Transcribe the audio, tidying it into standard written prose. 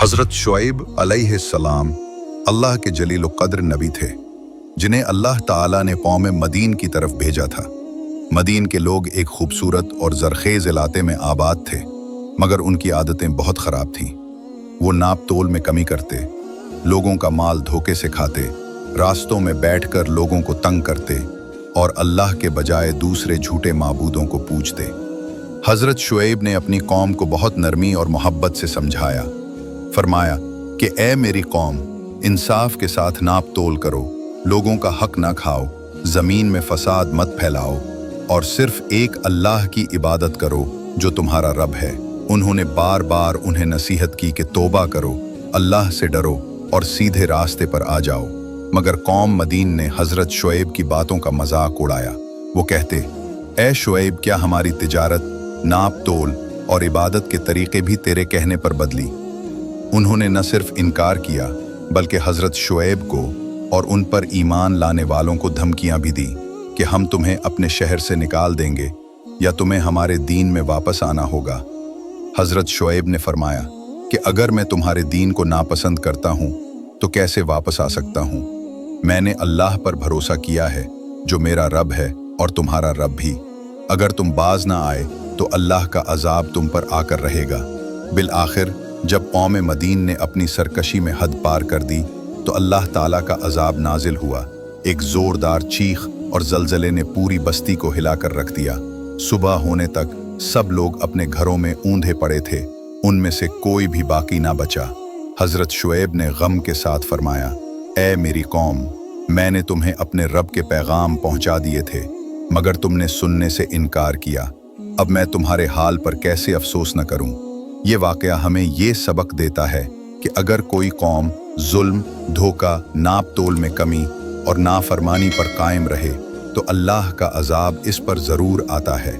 हज़रत शुएब अलैहिस्सलाम अल्लाह के जलील क़द्र नबी थे, जिन्हें अल्लाह ताला ने कौम मदीन की तरफ भेजा था। मदीन के लोग एक खूबसूरत और ज़रखेज़ इलाके में आबाद थे, मगर उनकी आदतें बहुत ख़राब थीं। वो नाप तोल में कमी करते, लोगों का माल धोखे से खाते, रास्तों में बैठकर लोगों को तंग करते और अल्लाह के बजाय दूसरे झूठे माबूदों को पूजते। हज़रत शुएब ने अपनी कौम को बहुत नरमी और मोहब्बत से समझाया। फरमाया कि ए मेरी कौम, इंसाफ के साथ नाप तोल करो, लोगों का हक ना खाओ, ज़मीन में फसाद मत फैलाओ और सिर्फ एक अल्लाह की इबादत करो जो तुम्हारा रब है। उन्होंने बार बार उन्हें नसीहत की कि तौबा करो, अल्लाह से डरो और सीधे रास्ते पर आ जाओ, मगर कौम मदीन ने हज़रत शुएब की बातों का मजाक उड़ाया। वो कहते, ए शुएब, क्या हमारी तिजारत, नाप तोल और इबादत के तरीके भी तेरे कहने पर बदली? उन्होंने न सिर्फ इनकार किया बल्कि हज़रत शुएब को और उन पर ईमान लाने वालों को धमकियां भी दी कि हम तुम्हें अपने शहर से निकाल देंगे या तुम्हें हमारे दीन में वापस आना होगा। हज़रत शुएब ने फरमाया कि अगर मैं तुम्हारे दीन को नापसंद करता हूँ तो कैसे वापस आ सकता हूँ? मैंने अल्लाह पर भरोसा किया है जो मेरा रब है और तुम्हारा रब भी। अगर तुम बाज ना आए तो अल्लाह का अजाब तुम पर आकर रहेगा। बिल आखिर जब कौम मदीन ने अपनी सरकशी में हद पार कर दी तो अल्लाह ताला का अजाब नाजिल हुआ। एक ज़ोरदार चीख और ज़लज़ले ने पूरी बस्ती को हिलाकर रख दिया। सुबह होने तक सब लोग अपने घरों में ऊंधे पड़े थे, उनमें से कोई भी बाकी ना बचा। हज़रत शुएब ने गम के साथ फरमाया, ए मेरी कौम, मैंने तुम्हें अपने रब के पैगाम पहुंचा दिए थे, मगर तुमने सुनने से इनकार किया। अब मैं तुम्हारे हाल पर कैसे अफसोस न करूं? ये वाक़या हमें ये सबक देता है कि अगर कोई कौम जुल्म, धोखा, नाप तोल में कमी और नाफरमानी पर कायम रहे तो अल्लाह का अजाब इस पर ज़रूर आता है।